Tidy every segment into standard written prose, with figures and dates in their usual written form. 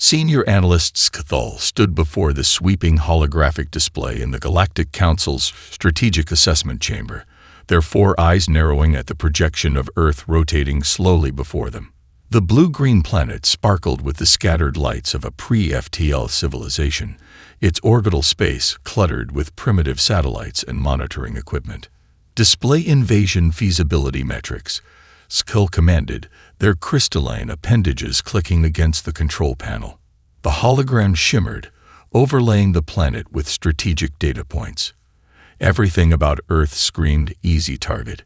Senior analyst Scathul stood before the sweeping holographic display in the Galactic Council's strategic assessment chamber, their four eyes narrowing at the projection of Earth rotating slowly before them. The blue-green planet sparkled with the scattered lights of a pre-FTL civilization, its orbital space cluttered with primitive satellites and monitoring equipment. Display invasion feasibility metrics, Scathul commanded, their crystalline appendages clicking against the control panel. The hologram shimmered, overlaying the planet with strategic data points. Everything about Earth screamed easy target.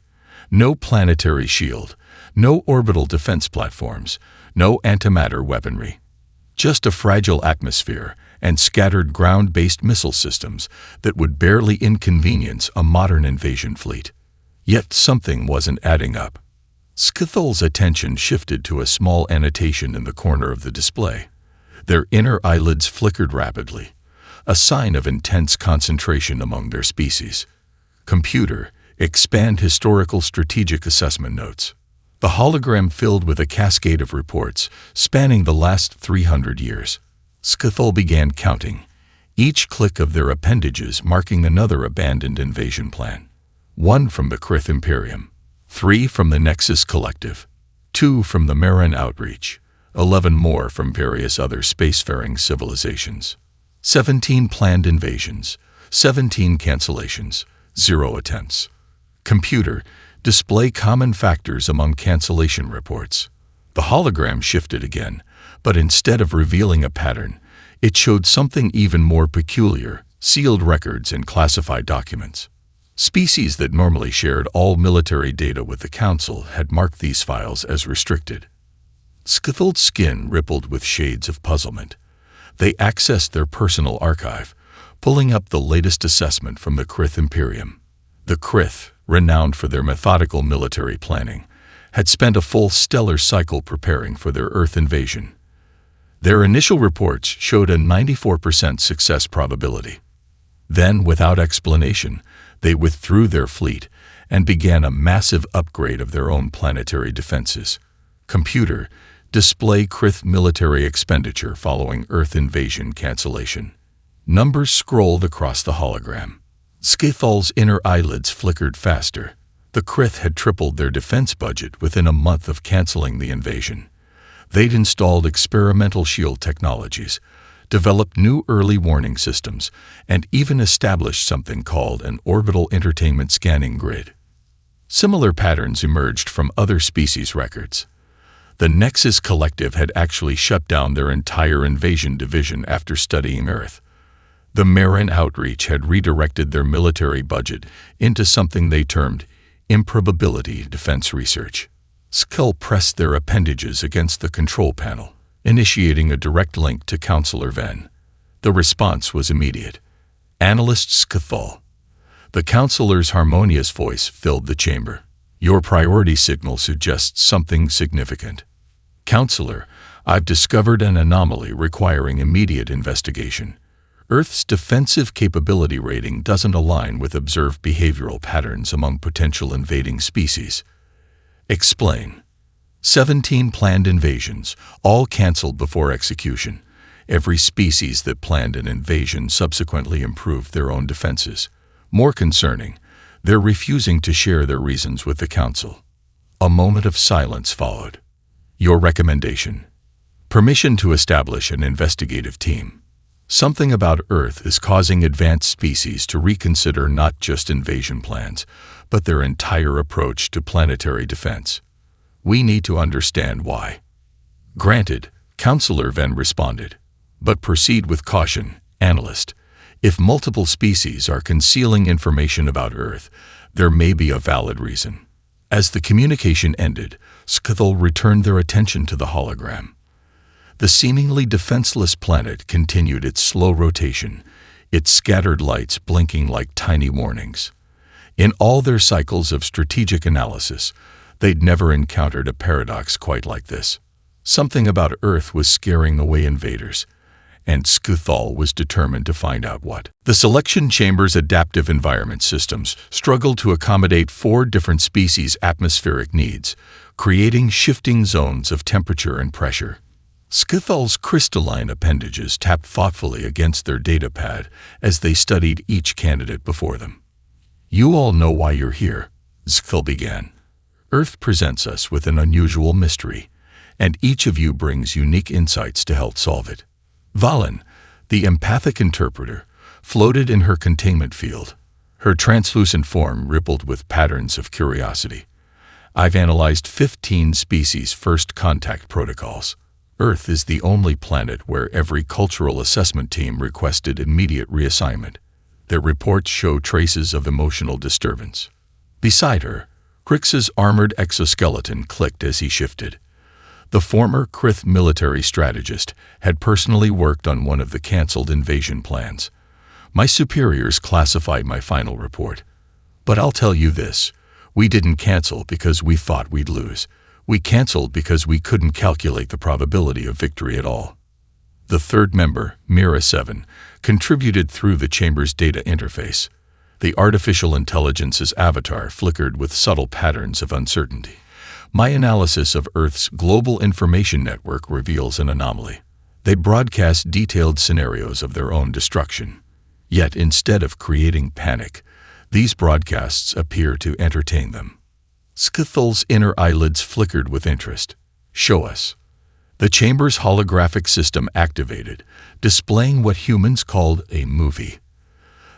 No planetary shield, no orbital defense platforms, no antimatter weaponry. Just a fragile atmosphere and scattered ground-based missile systems that would barely inconvenience a modern invasion fleet. Yet something wasn't adding up. Scathul's attention shifted to a small annotation in the corner of the display. Their inner eyelids flickered rapidly, a sign of intense concentration among their species. Computer, expand historical strategic assessment notes. The hologram filled with a cascade of reports spanning the last 300 years. Scathul began counting, each click of their appendages marking another abandoned invasion plan. 1 from the Krith Imperium, 3 from the Nexus Collective, 2 from the Marin Outreach, 11 more from various other spacefaring civilizations. 17 planned invasions, 17 cancellations, 0 attempts. Computer, display common factors among cancellation reports. The hologram shifted again, but instead of revealing a pattern, it showed something even more peculiar, sealed records and classified documents. Species that normally shared all military data with the Council had marked these files as restricted. Scathul's skin rippled with shades of puzzlement. They accessed their personal archive, pulling up the latest assessment from the Krith Imperium. The Krith, renowned for their methodical military planning, had spent a full stellar cycle preparing for their Earth invasion. Their initial reports showed a 94% success probability. Then, without explanation, they withdrew their fleet and began a massive upgrade of their own planetary defenses. Computer, display Krith military expenditure following Earth invasion cancellation. Numbers scrolled across the hologram. Scathul's inner eyelids flickered faster. The Krith had tripled their defense budget within a month of canceling the invasion. They'd installed experimental shield technologies, developed new early warning systems, and even established something called an orbital entertainment scanning grid. Similar patterns emerged from other species records. The Nexus Collective had actually shut down their entire invasion division after studying Earth. The Marin Outreach had redirected their military budget into something they termed improbability defense research. Scathul pressed their appendages against the control panel, initiating a direct link to Counselor Venn. The response was immediate. Analyst Scathul. The counselor's harmonious voice filled the chamber. Your priority signal suggests something significant. Counselor, I've discovered an anomaly requiring immediate investigation. Earth's defensive capability rating doesn't align with observed behavioral patterns among potential invading species. Explain. 17 planned invasions, all canceled before execution. Every species that planned an invasion subsequently improved their own defenses. More concerning, they're refusing to share their reasons with the Council. A moment of silence followed. Your recommendation. Permission to establish an investigative team. Something about Earth is causing advanced species to reconsider not just invasion plans, but their entire approach to planetary defense. We need to understand why. Granted, Counselor Venn responded. But proceed with caution, analyst. If multiple species are concealing information about Earth, there may be a valid reason. As the communication ended, Scathul returned their attention to the hologram. The seemingly defenseless planet continued its slow rotation, its scattered lights blinking like tiny warnings. In all their cycles of strategic analysis, they'd never encountered a paradox quite like this. Something about Earth was scaring away invaders, and Scathul was determined to find out what. The selection chamber's adaptive environment systems struggled to accommodate 4 different species' atmospheric needs, creating shifting zones of temperature and pressure. Scythal's crystalline appendages tapped thoughtfully against their datapad as they studied each candidate before them. "You all know why you're here," Scythal began. "Earth presents us with an unusual mystery, and each of you brings unique insights to help solve it." Valen, the empathic interpreter, floated in her containment field. Her translucent form rippled with patterns of curiosity. "I've analyzed 15 species first contact protocols. Earth is the only planet where every cultural assessment team requested immediate reassignment. Their reports show traces of emotional disturbance." Beside her, Crix's armored exoskeleton clicked as he shifted. The former Krith military strategist had personally worked on one of the cancelled invasion plans. "My superiors classified my final report. But I'll tell you this, we didn't cancel because we thought we'd lose. We canceled because we couldn't calculate the probability of victory at all." The third member, Mira 7, contributed through the chamber's data interface. The artificial intelligence's avatar flickered with subtle patterns of uncertainty. "My analysis of Earth's global information network reveals an anomaly. They broadcast detailed scenarios of their own destruction. Yet instead of creating panic, these broadcasts appear to entertain them." Scythal's inner eyelids flickered with interest. "Show us." The chamber's holographic system activated, displaying what humans called a movie.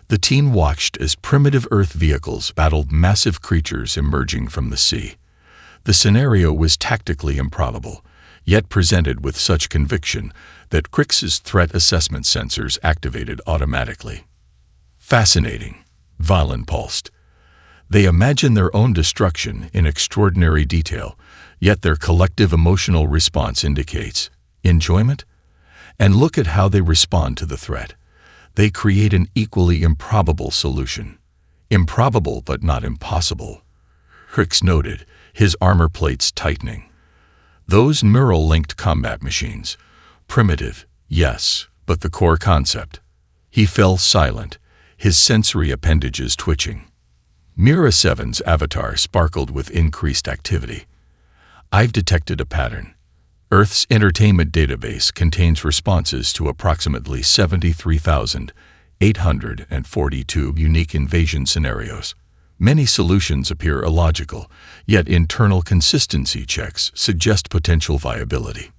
The team watched as primitive Earth vehicles battled massive creatures emerging from the sea. The scenario was tactically improbable, yet presented with such conviction that Crix's threat assessment sensors activated automatically. "Fascinating," Valen pulsed. "They imagine their own destruction in extraordinary detail, yet their collective emotional response indicates enjoyment. And look at how they respond to the threat. They create an equally improbable solution. Improbable but not impossible." Crix noted, his armor plates tightening. "Those neural-linked combat machines. Primitive, yes, but the core concept." He fell silent, his sensory appendages twitching. Mira 7's avatar sparkled with increased activity. "I've detected a pattern. Earth's entertainment database contains responses to approximately 73,842 unique invasion scenarios. Many solutions appear illogical, yet internal consistency checks suggest potential viability."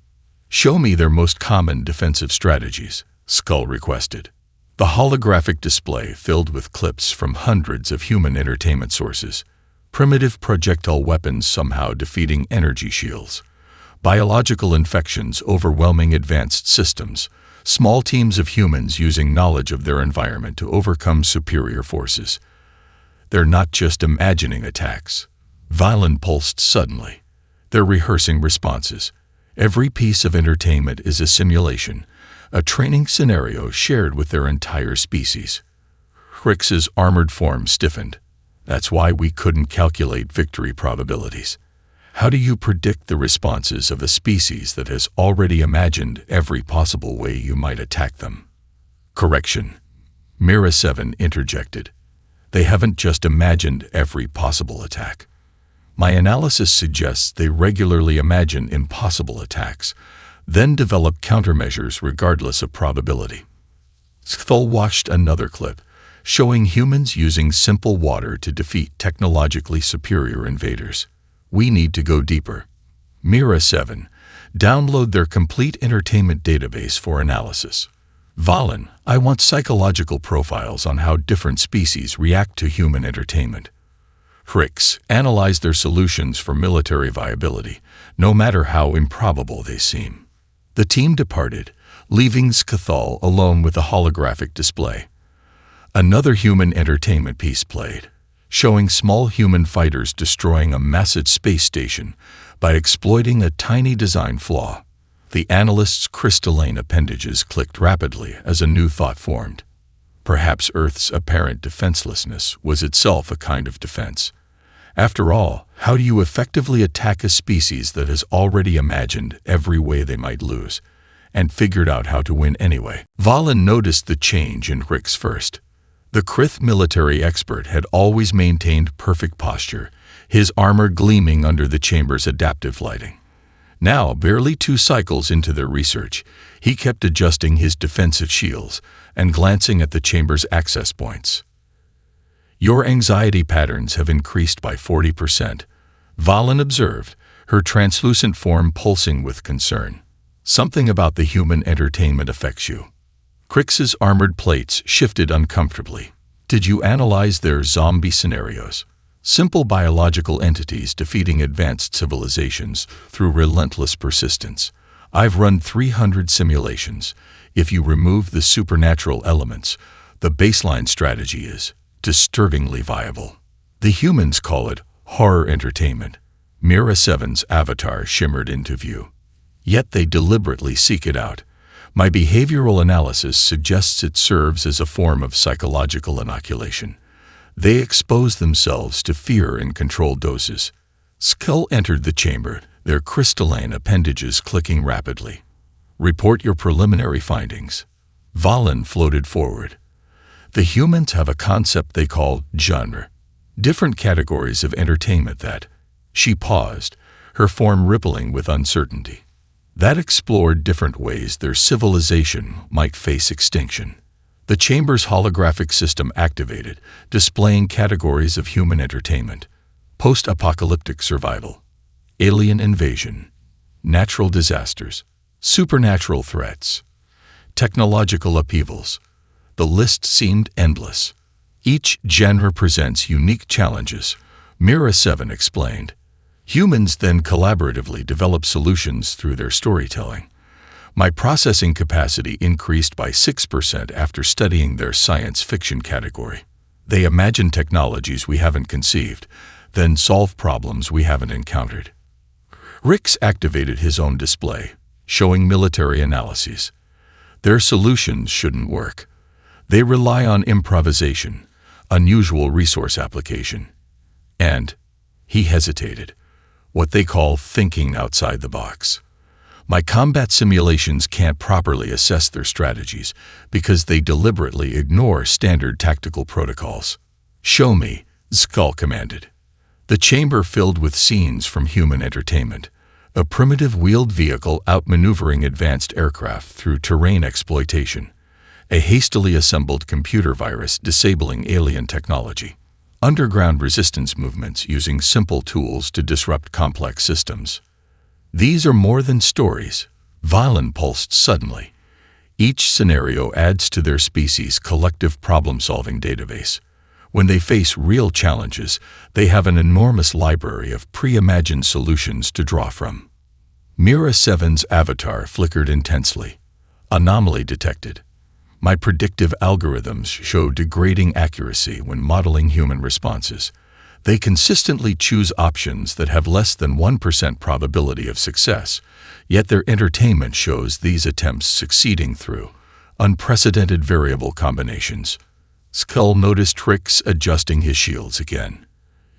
"Show me their most common defensive strategies," Skull requested. The holographic display filled with clips from hundreds of human entertainment sources. Primitive projectile weapons somehow defeating energy shields. Biological infections overwhelming advanced systems. Small teams of humans using knowledge of their environment to overcome superior forces. "They're not just imagining attacks." Valen pulsed suddenly. "They're rehearsing responses. Every piece of entertainment is a simulation, a training scenario shared with their entire species." Crix's armored form stiffened. "That's why we couldn't calculate victory probabilities. How do you predict the responses of a species that has already imagined every possible way you might attack them?" "Correction," Mira 7 interjected. "They haven't just imagined every possible attack. My analysis suggests they regularly imagine impossible attacks, then develop countermeasures regardless of probability." Scythal watched another clip, showing humans using simple water to defeat technologically superior invaders. "We need to go deeper." Mira 7, download their complete entertainment database for analysis. "Valen, I want psychological profiles on how different species react to human entertainment." Crix, analyze their solutions for military viability, no matter how improbable they seem. The team departed, leaving Scythal alone with the holographic display. Another human entertainment piece played, showing small human fighters destroying a massive space station by exploiting a tiny design flaw. The analyst's crystalline appendages clicked rapidly as a new thought formed. Perhaps Earth's apparent defenselessness was itself a kind of defense. After all, how do you effectively attack a species that has already imagined every way they might lose, and figured out how to win anyway? Valen noticed the change in Crix first. The Krith military expert had always maintained perfect posture, his armor gleaming under the chamber's adaptive lighting. Now, barely 2 cycles into their research, he kept adjusting his defensive shields and glancing at the chamber's access points. "Your anxiety patterns have increased by 40%, Valen observed, her translucent form pulsing with concern. "Something about the human entertainment affects you." Crix's armored plates shifted uncomfortably. "Did you analyze their zombie scenarios? Simple biological entities defeating advanced civilizations through relentless persistence. I've run 300 simulations. If you remove the supernatural elements, the baseline strategy is disturbingly viable. The humans call it horror entertainment." Mira 7's avatar shimmered into view. "Yet they deliberately seek it out. My behavioral analysis suggests it serves as a form of psychological inoculation. They expose themselves to fear in controlled doses." Skull entered the chamber, their crystalline appendages clicking rapidly. "Report your preliminary findings." Valen floated forward. "The humans have a concept they call genre. Different categories of entertainment that—" She paused, her form rippling with uncertainty. "That explored different ways their civilization might face extinction." The chamber's holographic system activated, displaying categories of human entertainment: post-apocalyptic survival, alien invasion, natural disasters, supernatural threats, technological upheavals. The list seemed endless. "Each genre presents unique challenges," Mira 7 explained. "Humans then collaboratively develop solutions through their storytelling. My processing capacity increased by 6% after studying their science fiction category. They imagine technologies we haven't conceived, then solve problems we haven't encountered." Rix activated his own display, showing military analyses. "Their solutions shouldn't work. They rely on improvisation, unusual resource application, and," he hesitated, "what they call thinking outside the box. My combat simulations can't properly assess their strategies because they deliberately ignore standard tactical protocols." "Show me," Skull commanded. The chamber filled with scenes from human entertainment, a primitive wheeled vehicle outmaneuvering advanced aircraft through terrain exploitation, a hastily assembled computer virus disabling alien technology, underground resistance movements using simple tools to disrupt complex systems. "These are more than stories," Valen pulsed suddenly. "Each scenario adds to their species' collective problem-solving database. When they face real challenges, they have an enormous library of pre-imagined solutions to draw from." Mira 7's avatar flickered intensely. "Anomaly detected. My predictive algorithms show degrading accuracy when modeling human responses. They consistently choose options that have less than 1% probability of success, yet their entertainment shows these attempts succeeding through unprecedented variable combinations." Skull noticed Trix adjusting his shields again.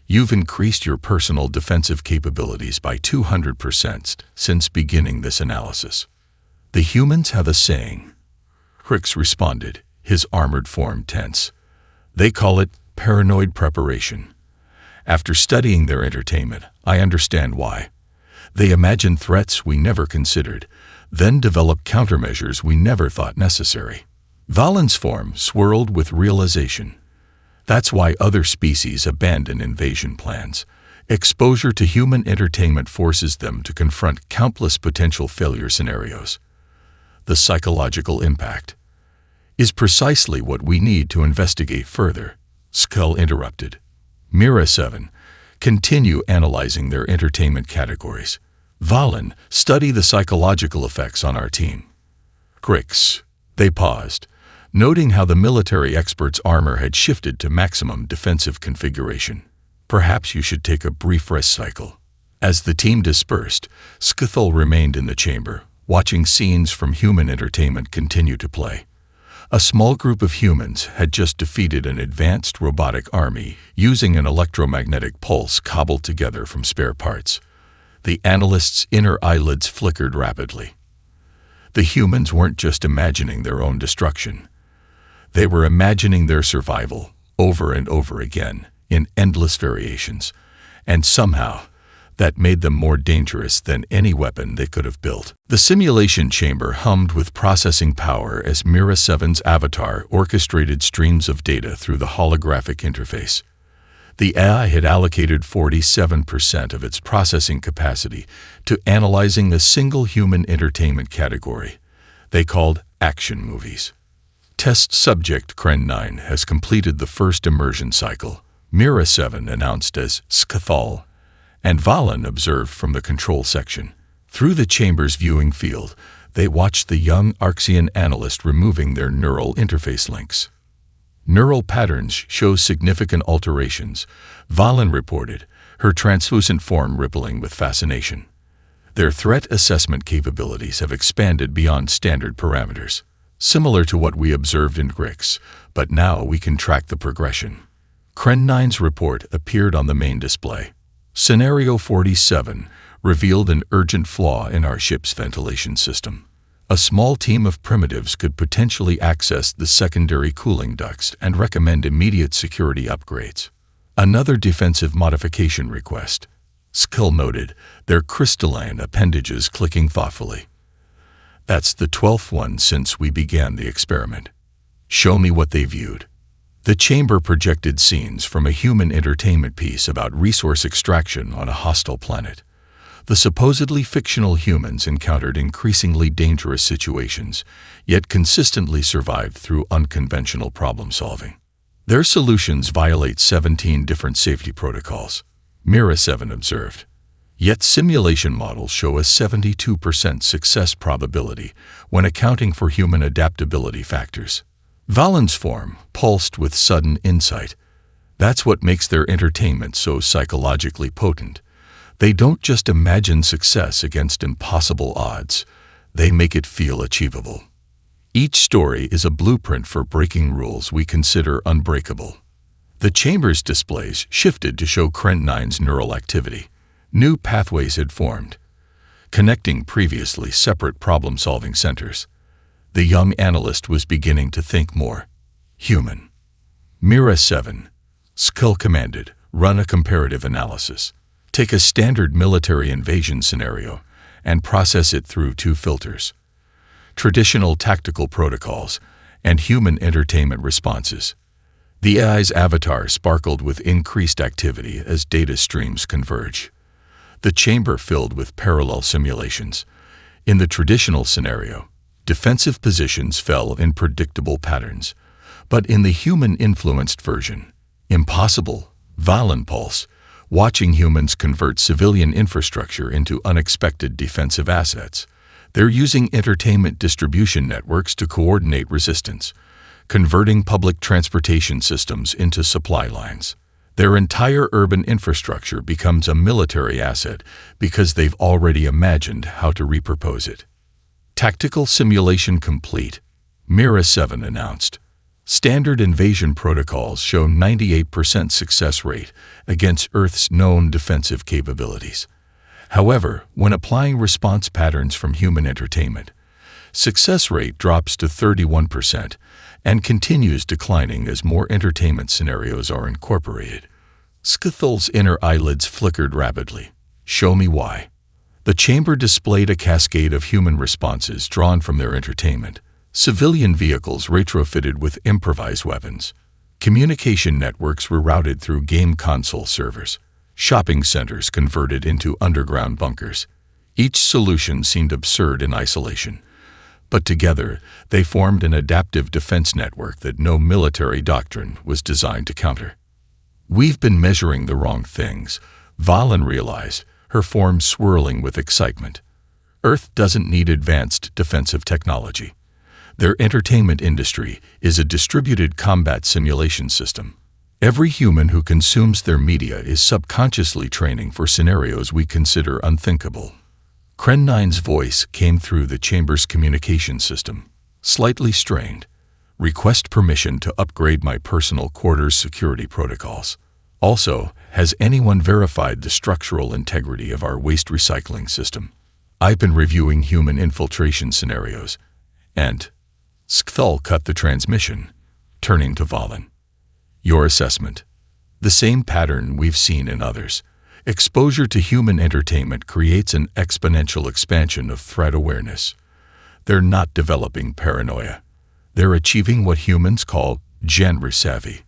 "You've increased your personal defensive capabilities by 200% since beginning this analysis." "The humans have a saying," Trix responded, his armored form tense. "They call it paranoid preparation. After studying their entertainment, I understand why. They imagine threats we never considered, then develop countermeasures we never thought necessary." Valen's form swirled with realization. "That's why other species abandon invasion plans. Exposure to human entertainment forces them to confront countless potential failure scenarios. The psychological impact is precisely what we need to investigate further," Skull interrupted. Mira 7, "Continue analyzing their entertainment categories. Valen, study the psychological effects on our team." Crix. They paused, noting how the military expert's armor had shifted to maximum defensive configuration. "Perhaps you should take a brief rest cycle." As the team dispersed, Skithel remained in the chamber, watching scenes from human entertainment continue to play. A small group of humans had just defeated an advanced robotic army using an electromagnetic pulse cobbled together from spare parts. The analyst's inner eyelids flickered rapidly. The humans weren't just imagining their own destruction. They were imagining their survival over and over again in endless variations, and somehow That made them more dangerous than any weapon they could have built. The simulation chamber hummed with processing power as Mira 7's avatar orchestrated streams of data through the holographic interface. The AI had allocated 47% of its processing capacity to analyzing a single human entertainment category they called action movies. Test subject Kren 9 has completed the first immersion cycle, Mira 7 announced as Scathal, and Valen observed from the control section. Through the chamber's viewing field, they watched the young Arxian analyst removing their neural interface links. Neural patterns show significant alterations, Valen reported, her translucent form rippling with fascination. Their threat assessment capabilities have expanded beyond standard parameters, similar to what we observed in Grix, but now we can track the progression. Kren 9's report appeared on the main display. Scenario 47 revealed an urgent flaw in our ship's ventilation system. A small team of primitives could potentially access the secondary cooling ducts and recommend immediate security upgrades. Another defensive modification request. Skill noted, their crystalline appendages clicking thoughtfully. That's the 12th one since we began the experiment. Show me what they viewed. The chamber projected scenes from a human entertainment piece about resource extraction on a hostile planet. The supposedly fictional humans encountered increasingly dangerous situations, yet consistently survived through unconventional problem-solving. Their solutions violate 17 different safety protocols, Mira 7 observed. Yet simulation models show a 72% success probability when accounting for human adaptability factors. Valen's form pulsed with sudden insight. That's what makes their entertainment so psychologically potent. They don't just imagine success against impossible odds, they make it feel achievable. Each story is a blueprint for breaking rules we consider unbreakable. The chamber's displays shifted to show Kren 9's neural activity. New pathways had formed, connecting previously separate problem-solving centers. The young analyst was beginning to think more human. Mira 7, Skill commanded, run a comparative analysis. Take a standard military invasion scenario and process it through two filters: traditional tactical protocols and human entertainment responses. The AI's avatar sparkled with increased activity as data streams converge. The chamber filled with parallel simulations. In the traditional scenario, defensive positions fell in predictable patterns. But in the human-influenced version, impossible, Valen pulse, watching humans convert civilian infrastructure into unexpected defensive assets. They're using entertainment distribution networks to coordinate resistance, converting public transportation systems into supply lines. Their entire urban infrastructure becomes a military asset because they've already imagined how to repurpose it. Tactical simulation complete, Mira 7 announced. Standard invasion protocols show 98% success rate against Earth's known defensive capabilities. However, when applying response patterns from human entertainment, success rate drops to 31% and continues declining as more entertainment scenarios are incorporated. Scathal's inner eyelids flickered rapidly. Show me why. The chamber displayed a cascade of human responses drawn from their entertainment. Civilian vehicles retrofitted with improvised weapons. Communication networks were routed through game console servers. Shopping centers converted into underground bunkers. Each solution seemed absurd in isolation, but together they formed an adaptive defense network that no military doctrine was designed to counter. We've been measuring the wrong things, Valen realized, her form swirling with excitement. Earth doesn't need advanced defensive technology. Their entertainment industry is a distributed combat simulation system. Every human who consumes their media is subconsciously training for scenarios we consider unthinkable. Kren 9's voice came through the chamber's communication system, slightly strained. Request permission to upgrade my personal quarters security protocols. Also, has anyone verified the structural integrity of our waste recycling system? I've been reviewing human infiltration scenarios, and Scathal cut the transmission, turning to Valen. Your assessment. The same pattern we've seen in others. Exposure to human entertainment creates an exponential expansion of threat awareness. They're not developing paranoia. They're achieving what humans call genre savvy.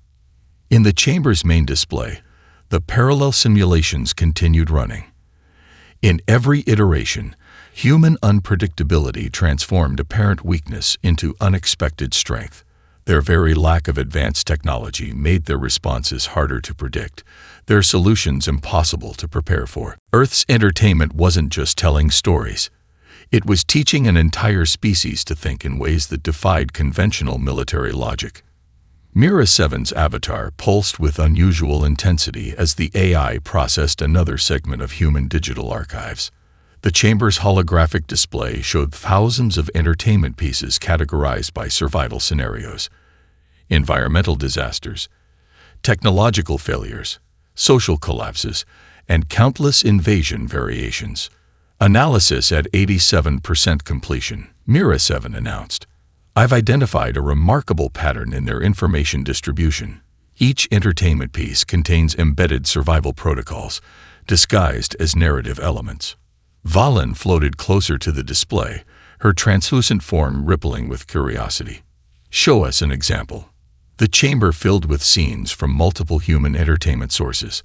In the chamber's main display, the parallel simulations continued running. In every iteration, human unpredictability transformed apparent weakness into unexpected strength. Their very lack of advanced technology made their responses harder to predict, their solutions impossible to prepare for. Earth's entertainment wasn't just telling stories. It was teaching an entire species to think in ways that defied conventional military logic. Mira 7's avatar pulsed with unusual intensity as the AI processed another segment of human digital archives. The chamber's holographic display showed thousands of entertainment pieces categorized by survival scenarios, environmental disasters, technological failures, social collapses, and countless invasion variations. Analysis at 87% completion, Mira 7 announced. I've identified a remarkable pattern in their information distribution. Each entertainment piece contains embedded survival protocols, disguised as narrative elements. Valen floated closer to the display, her translucent form rippling with curiosity. Show us an example. The chamber filled with scenes from multiple human entertainment sources.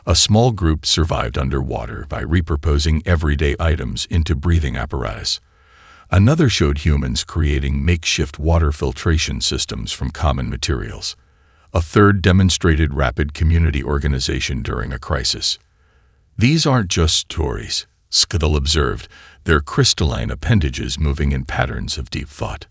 A small group survived underwater by repurposing everyday items into breathing apparatus. Another showed humans creating makeshift water filtration systems from common materials. A third demonstrated rapid community organization during a crisis. These aren't just stories, Skittle observed, they're crystalline appendages moving in patterns of deep thought.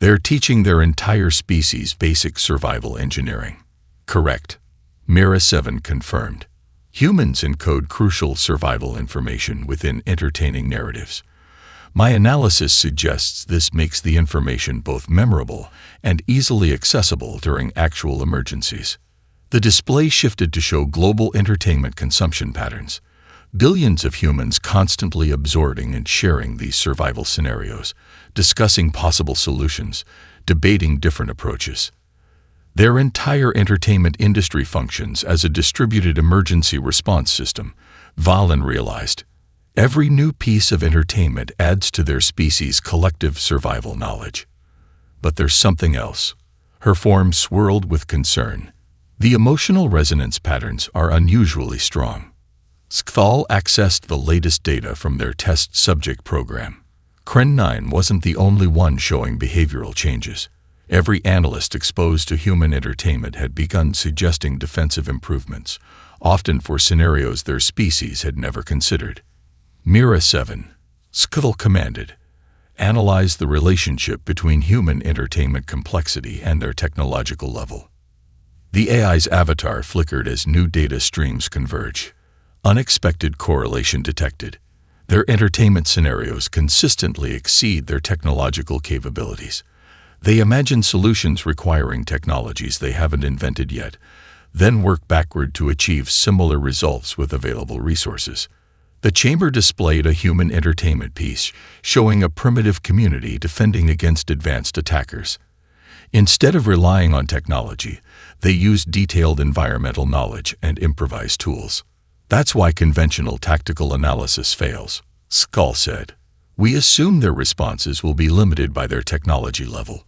They're teaching their entire species basic survival engineering. Correct. Mira 7 confirmed. Humans encode crucial survival information within entertaining narratives. My analysis suggests this makes the information both memorable and easily accessible during actual emergencies. The display shifted to show global entertainment consumption patterns. Billions of humans constantly absorbing and sharing these survival scenarios, discussing possible solutions, debating different approaches. Their entire entertainment industry functions as a distributed emergency response system, Valen realized. Every new piece of entertainment adds to their species' collective survival knowledge. But there's something else. Her form swirled with concern. The emotional resonance patterns are unusually strong. Skthal accessed the latest data from their test subject program. Kren 9 wasn't the only one showing behavioral changes. Every analyst exposed to human entertainment had begun suggesting defensive improvements, often for scenarios their species had never considered. Mira 7, Skittle commanded, analyze the relationship between human entertainment complexity and their technological level. The AI's avatar flickered as new data streams converge. Unexpected correlation detected. Their entertainment scenarios consistently exceed their technological capabilities. They imagine solutions requiring technologies they haven't invented yet, then work backward to achieve similar results with available resources. The chamber displayed a human entertainment piece showing a primitive community defending against advanced attackers. Instead of relying on technology, they used detailed environmental knowledge and improvised tools. That's why conventional tactical analysis fails, Skull said. We assume their responses will be limited by their technology level,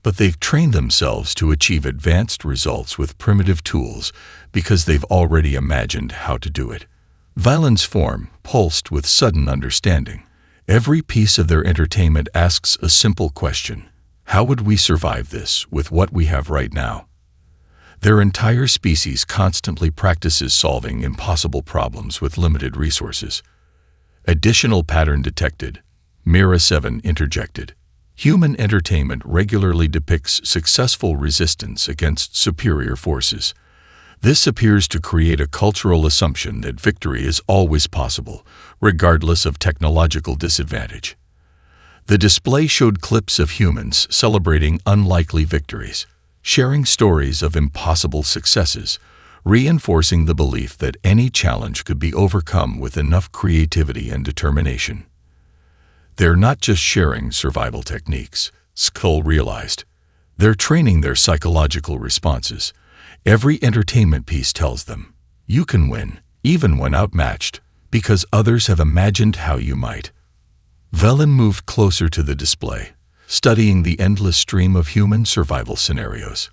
but they've trained themselves to achieve advanced results with primitive tools because they've already imagined how to do it. Valen's form pulsed with sudden understanding. Every piece of their entertainment asks a simple question. How would we survive this with what we have right now? Their entire species constantly practices solving impossible problems with limited resources. Additional pattern detected. Mira 7 interjected. Human entertainment regularly depicts successful resistance against superior forces. This appears to create a cultural assumption that victory is always possible, regardless of technological disadvantage. The display showed clips of humans celebrating unlikely victories, sharing stories of impossible successes, reinforcing the belief that any challenge could be overcome with enough creativity and determination. They're not just sharing survival techniques, Skull realized. They're training their psychological responses. Every entertainment piece tells them, you can win, even when outmatched, because others have imagined how you might. Velen moved closer to the display, studying the endless stream of human survival scenarios.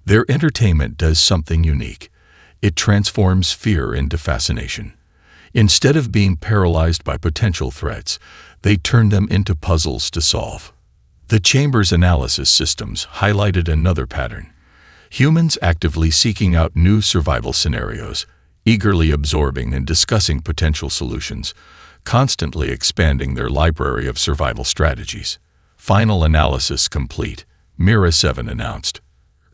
Their entertainment does something unique. It transforms fear into fascination. Instead of being paralyzed by potential threats, they turn them into puzzles to solve. The chamber's analysis systems highlighted another pattern. Humans actively seeking out new survival scenarios, eagerly absorbing and discussing potential solutions, constantly expanding their library of survival strategies. Final analysis complete, Mira 7 announced.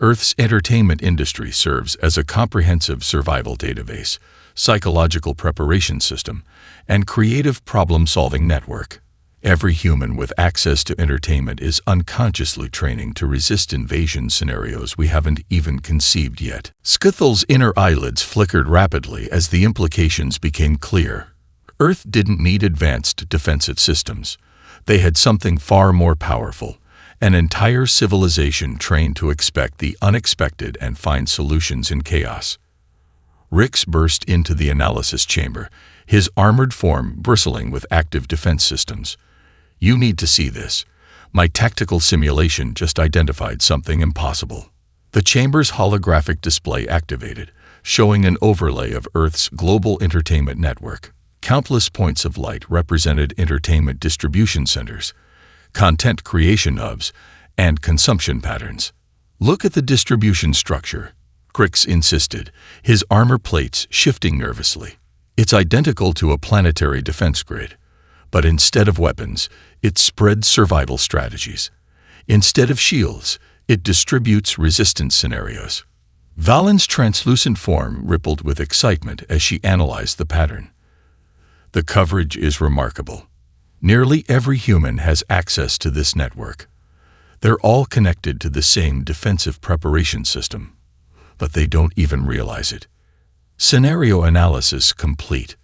Earth's entertainment industry serves as a comprehensive survival database, psychological preparation system, and creative problem-solving network. Every human with access to entertainment is unconsciously training to resist invasion scenarios we haven't even conceived yet. Scythel's inner eyelids flickered rapidly as the implications became clear. Earth didn't need advanced defensive systems. They had something far more powerful, an entire civilization trained to expect the unexpected and find solutions in chaos. Rix burst into the analysis chamber, his armored form bristling with active defense systems. "You need to see this. My tactical simulation just identified something impossible." The chamber's holographic display activated, showing an overlay of Earth's global entertainment network. Countless points of light represented entertainment distribution centers, content creation hubs, and consumption patterns. "Look at the distribution structure," Crix insisted, his armor plates shifting nervously. "It's identical to a planetary defense grid. But instead of weapons, it spreads survival strategies. Instead of shields, it distributes resistance scenarios." Valen's translucent form rippled with excitement as she analyzed the pattern. "The coverage is remarkable. Nearly every human has access to this network. They're all connected to the same defensive preparation system, but they don't even realize it." Scenario analysis complete,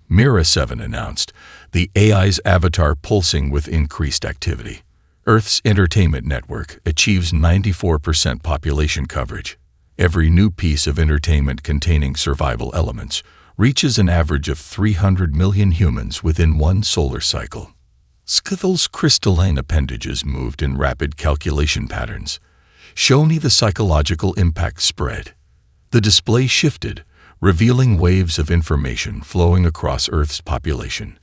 Mira 7 announced, the AI's avatar pulsing with increased activity. Earth's entertainment network achieves 94% population coverage. Every new piece of entertainment containing survival elements reaches an average of 300 million humans within one solar cycle. Scythel's crystalline appendages moved in rapid calculation patterns. "Show me the psychological impact spread." The display shifted, revealing waves of information flowing across Earth's population.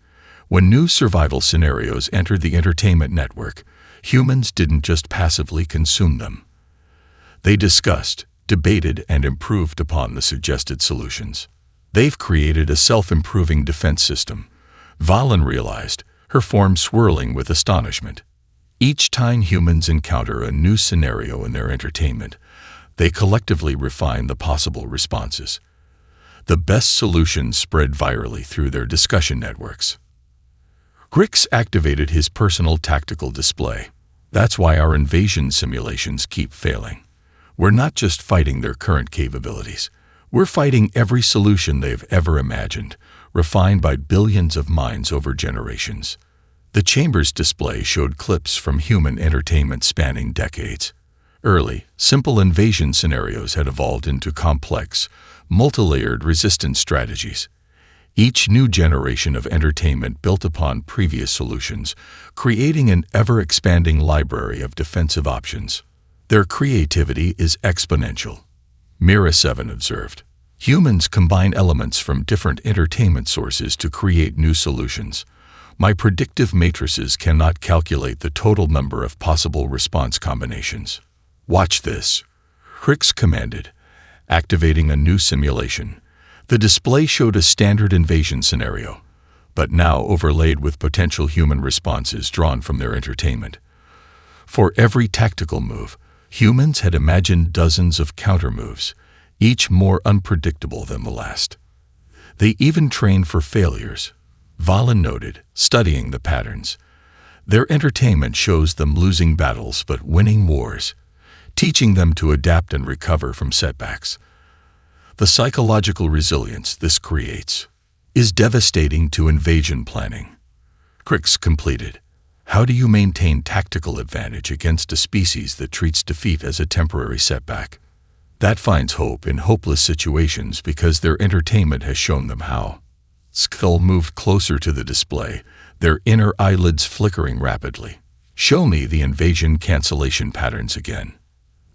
When new survival scenarios entered the entertainment network, humans didn't just passively consume them. They discussed, debated, and improved upon the suggested solutions. They've created a self-improving defense system, Valen realized, her form swirling with astonishment. Each time humans encounter a new scenario in their entertainment, they collectively refine the possible responses. The best solutions spread virally through their discussion networks. Grix activated his personal tactical display. "That's why our invasion simulations keep failing. We're not just fighting their current capabilities. We're fighting every solution they've ever imagined, refined by billions of minds over generations." The chamber's display showed clips from human entertainment spanning decades. Early, simple invasion scenarios had evolved into complex, multi-layered resistance strategies. Each new generation of entertainment built upon previous solutions, creating an ever-expanding library of defensive options. Their creativity is exponential, Mira 7 observed. "Humans combine elements from different entertainment sources to create new solutions. My predictive matrices cannot calculate the total number of possible response combinations." "Watch this," Crix commanded, activating a new simulation. The display showed a standard invasion scenario, but now overlaid with potential human responses drawn from their entertainment. For every tactical move, humans had imagined dozens of counter-moves, each more unpredictable than the last. They even trained for failures, Valen noted, studying the patterns. Their entertainment shows them losing battles but winning wars, teaching them to adapt and recover from setbacks. The psychological resilience this creates is devastating to invasion planning. Crix completed. "How do you maintain tactical advantage against a species that treats defeat as a temporary setback?" That finds hope in hopeless situations because their entertainment has shown them how. Skull moved closer to the display, their inner eyelids flickering rapidly. Show me the invasion cancellation patterns again.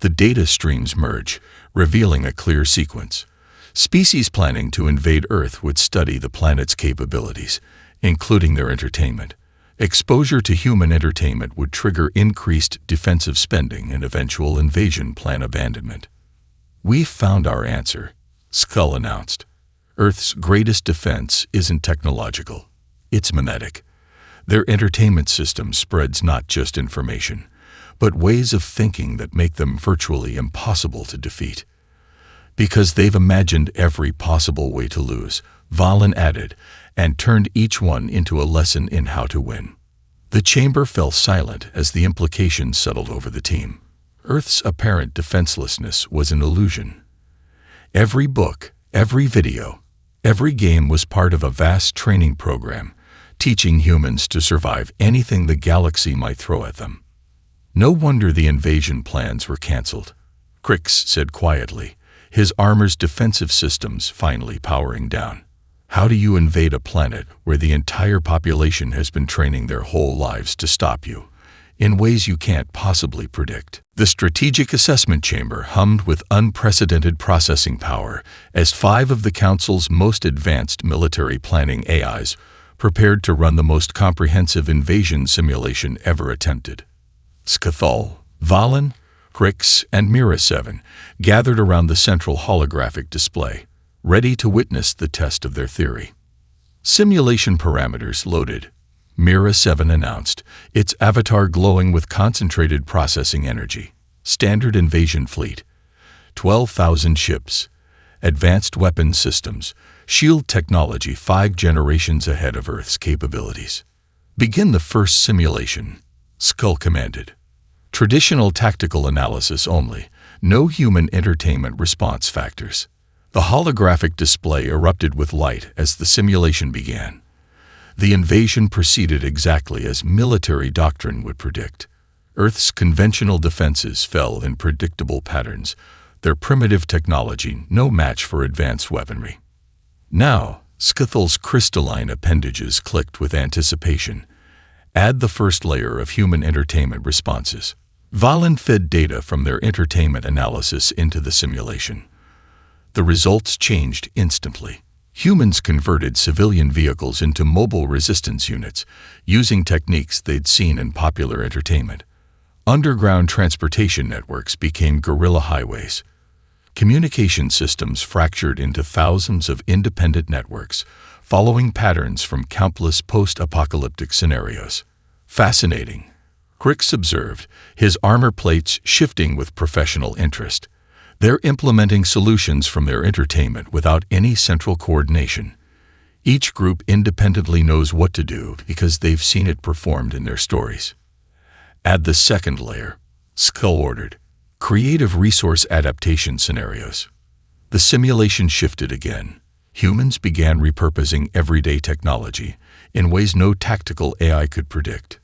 The data streams merge, revealing a clear sequence. Species planning to invade Earth would study the planet's capabilities, including their entertainment. Exposure to human entertainment would trigger increased defensive spending and eventual invasion plan abandonment. "We've found our answer," Skull announced. "Earth's greatest defense isn't technological, it's mimetic. Their entertainment system spreads not just information, but ways of thinking that make them virtually impossible to defeat. Because they've imagined every possible way to lose," Valen added, and turned each one into a lesson in how to win. The chamber fell silent as the implications settled over the team. Earth's apparent defenselessness was an illusion. Every book, every video, every game was part of a vast training program, teaching humans to survive anything the galaxy might throw at them. No wonder the invasion plans were cancelled, Crix said quietly, his armor's defensive systems finally powering down. "How do you invade a planet where the entire population has been training their whole lives to stop you, in ways you can't possibly predict?" The strategic assessment chamber hummed with unprecedented processing power as 5 of the Council's most advanced military planning AIs prepared to run the most comprehensive invasion simulation ever attempted. Scathol, Valen, Crix, and Mira 7 gathered around the central holographic display, ready to witness the test of their theory. Simulation parameters loaded, Mira 7 announced, its avatar glowing with concentrated processing energy. Standard invasion fleet, 12,000 ships, advanced weapon systems, shield technology 5 generations ahead of Earth's capabilities. "Begin the first simulation," Skull commanded. "Traditional tactical analysis only, no human entertainment response factors." The holographic display erupted with light as the simulation began. The invasion proceeded exactly as military doctrine would predict. Earth's conventional defenses fell in predictable patterns, their primitive technology no match for advanced weaponry. Now, Scathel's crystalline appendages clicked with anticipation. Add the first layer of human entertainment responses. Valen fed data from their entertainment analysis into the simulation. The results changed instantly. Humans converted civilian vehicles into mobile resistance units, using techniques they'd seen in popular entertainment. Underground transportation networks became guerrilla highways. Communication systems fractured into thousands of independent networks, following patterns from countless post-apocalyptic scenarios. "Fascinating," Crix observed, his armor plates shifting with professional interest. "They're implementing solutions from their entertainment without any central coordination. Each group independently knows what to do because they've seen it performed in their stories." "Add the second layer," Skull ordered. "Creative resource adaptation scenarios." The simulation shifted again. Humans began repurposing everyday technology in ways no tactical AI could predict.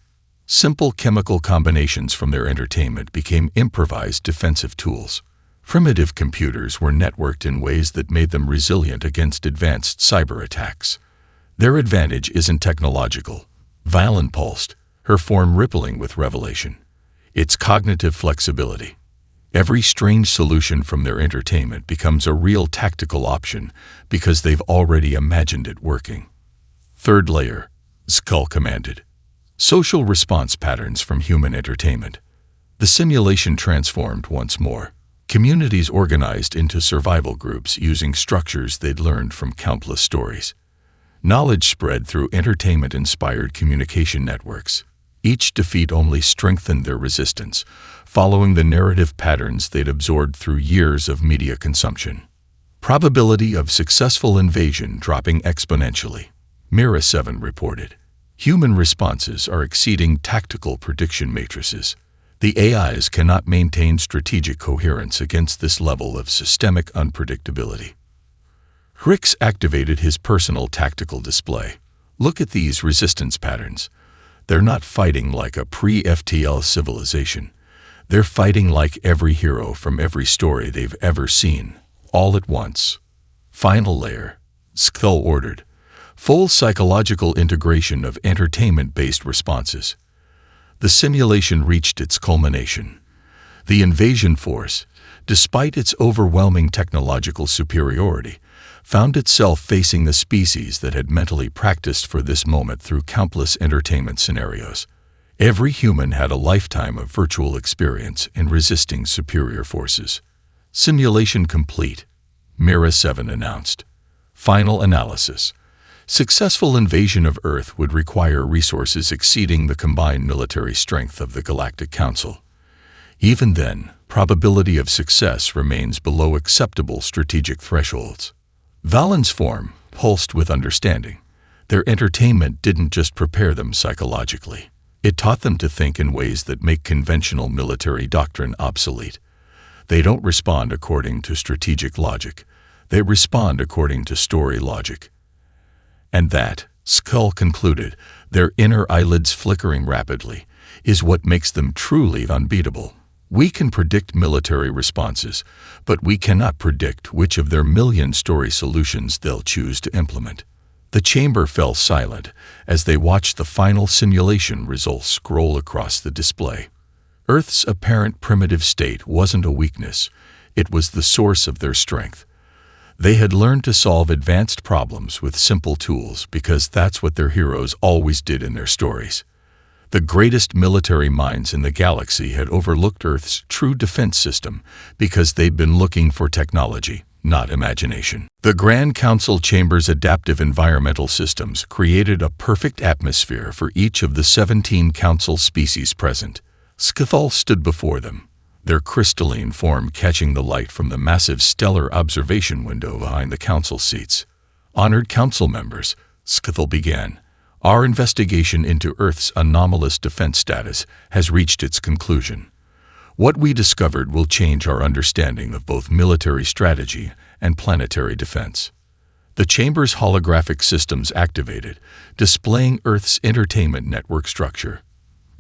Simple chemical combinations from their entertainment became improvised defensive tools. Primitive computers were networked in ways that made them resilient against advanced cyber attacks. "Their advantage isn't technological," Valen pulsed, her form rippling with revelation. "It's cognitive flexibility. Every strange solution from their entertainment becomes a real tactical option because they've already imagined it working." "Third layer," Skull commanded. "Social response patterns from human entertainment." The simulation transformed once more. Communities organized into survival groups using structures they'd learned from countless stories. Knowledge spread through entertainment-inspired communication networks. Each defeat only strengthened their resistance, following the narrative patterns they'd absorbed through years of media consumption. Probability of successful invasion dropping exponentially, Mira 7 reported. Human responses are exceeding tactical prediction matrices. The AIs cannot maintain strategic coherence against this level of systemic unpredictability. Crix activated his personal tactical display. "Look at these resistance patterns. They're not fighting like a pre-FTL civilization. They're fighting like every hero from every story they've ever seen, all at once. Final layer, Skull ordered. Full psychological integration of entertainment-based responses. The simulation reached its culmination. The invasion force, despite its overwhelming technological superiority, found itself facing the species that had mentally practiced for this moment through countless entertainment scenarios. Every human had a lifetime of virtual experience in resisting superior forces. Simulation complete, Mira 7 announced. Final analysis. Successful invasion of Earth would require resources exceeding the combined military strength of the Galactic Council. Even then, probability of success remains below acceptable strategic thresholds. Valen's form pulsed with understanding. Their entertainment didn't just prepare them psychologically. It taught them to think in ways that make conventional military doctrine obsolete. They don't respond according to strategic logic. They respond according to story logic. And that, Skull concluded, their inner eyelids flickering rapidly, is what makes them truly unbeatable. We can predict military responses, but we cannot predict which of their million-story solutions they'll choose to implement. The chamber fell silent as they watched the final simulation results scroll across the display. Earth's apparent primitive state wasn't a weakness, it was the source of their strength. They had learned to solve advanced problems with simple tools because that's what their heroes always did in their stories. The greatest military minds in the galaxy had overlooked Earth's true defense system because they'd been looking for technology, not imagination. The Grand Council Chamber's adaptive environmental systems created a perfect atmosphere for each of the 17 council species present. Scythol stood before them, their crystalline form catching the light from the massive stellar observation window behind the council seats. Honored council members, Scythol began, our investigation into Earth's anomalous defense status has reached its conclusion. What we discovered will change our understanding of both military strategy and planetary defense. The chamber's holographic systems activated, displaying Earth's entertainment network structure.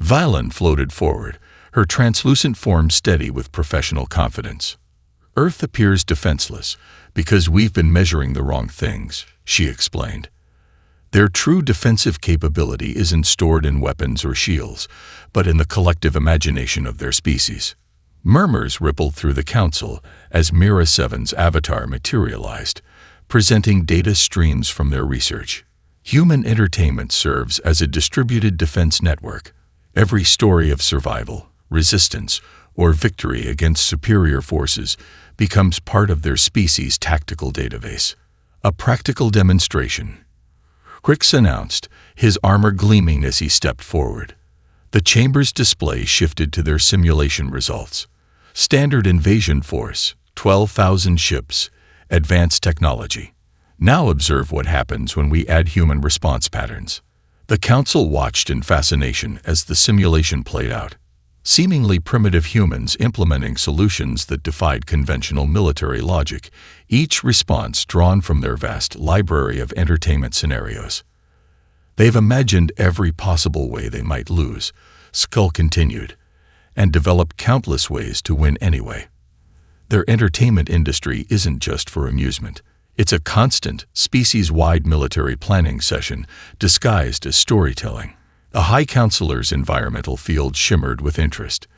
Valen floated forward, her translucent form steady with professional confidence. Earth appears defenseless because we've been measuring the wrong things, she explained. Their true defensive capability isn't stored in weapons or shields, but in the collective imagination of their species. Murmurs rippled through the council as Mira 7's avatar materialized, presenting data streams from their research. Human entertainment serves as a distributed defense network. Every story of survival, resistance, or victory against superior forces becomes part of their species' tactical database. A practical demonstration. Crix announced, his armor gleaming as he stepped forward. The chamber's display shifted to their simulation results. Standard invasion force, 12,000 ships, advanced technology. Now observe what happens when we add human response patterns. The council watched in fascination as the simulation played out. Seemingly primitive humans implementing solutions that defied conventional military logic, each response drawn from their vast library of entertainment scenarios. They've imagined every possible way they might lose, Skull continued, and developed countless ways to win anyway. Their entertainment industry isn't just for amusement. It's a constant, species-wide military planning session disguised as storytelling. The High Counselor's environmental field shimmered with interest.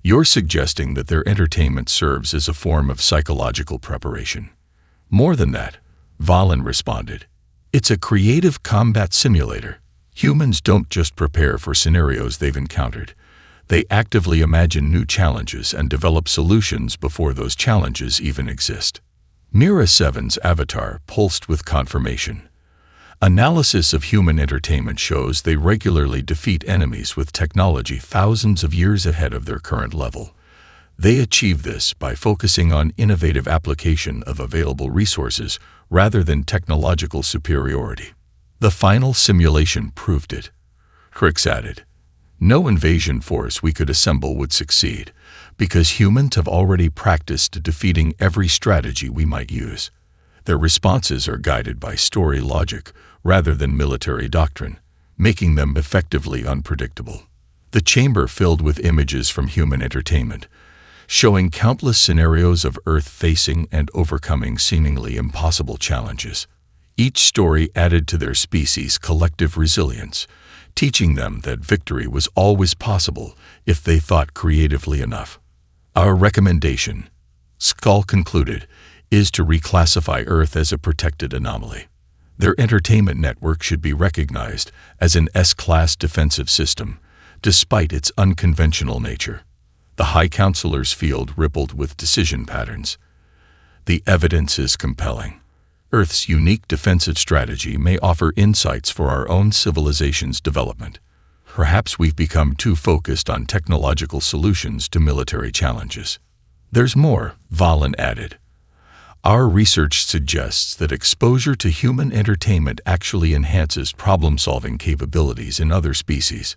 You're suggesting that their entertainment serves as a form of psychological preparation. More than that, Valen responded. It's a creative combat simulator. Humans don't just prepare for scenarios they've encountered. They actively imagine new challenges and develop solutions before those challenges even exist. Mira 7's avatar pulsed with confirmation. Analysis of human entertainment shows they regularly defeat enemies with technology thousands of years ahead of their current level. They achieve this by focusing on innovative application of available resources rather than technological superiority. The final simulation proved it. Crix added, no invasion force we could assemble would succeed, because humans have already practiced defeating every strategy we might use. Their responses are guided by story logic rather than military doctrine, making them effectively unpredictable. The chamber filled with images from human entertainment, showing countless scenarios of Earth facing and overcoming seemingly impossible challenges. Each story added to their species' collective resilience, teaching them that victory was always possible if they thought creatively enough. Our recommendation, Skull concluded, is to reclassify Earth as a protected anomaly. Their entertainment network should be recognized as an S-class defensive system, despite its unconventional nature. The High Counselor's field rippled with decision patterns. The evidence is compelling. Earth's unique defensive strategy may offer insights for our own civilization's development. Perhaps we've become too focused on technological solutions to military challenges. There's more, Valen added. Our research suggests that exposure to human entertainment actually enhances problem-solving capabilities in other species.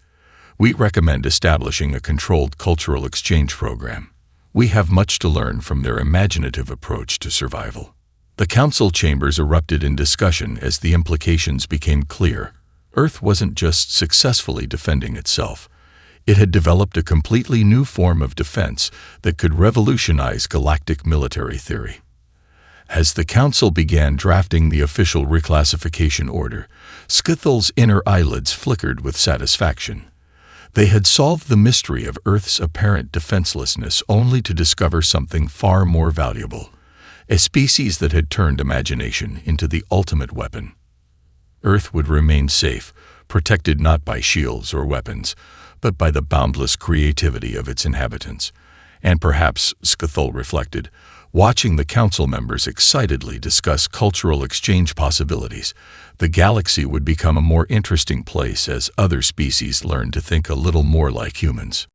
We recommend establishing a controlled cultural exchange program. We have much to learn from their imaginative approach to survival. The council chambers erupted in discussion as the implications became clear. Earth wasn't just successfully defending itself. It had developed a completely new form of defense that could revolutionize galactic military theory. As the council began drafting the official reclassification order, Skithel's inner eyelids flickered with satisfaction. They had solved the mystery of Earth's apparent defenselessness only to discover something far more valuable, a species that had turned imagination into the ultimate weapon. Earth would remain safe, protected not by shields or weapons, but by the boundless creativity of its inhabitants. And perhaps, Skithel reflected, watching the council members excitedly discuss cultural exchange possibilities, the galaxy would become a more interesting place as other species learned to think a little more like humans.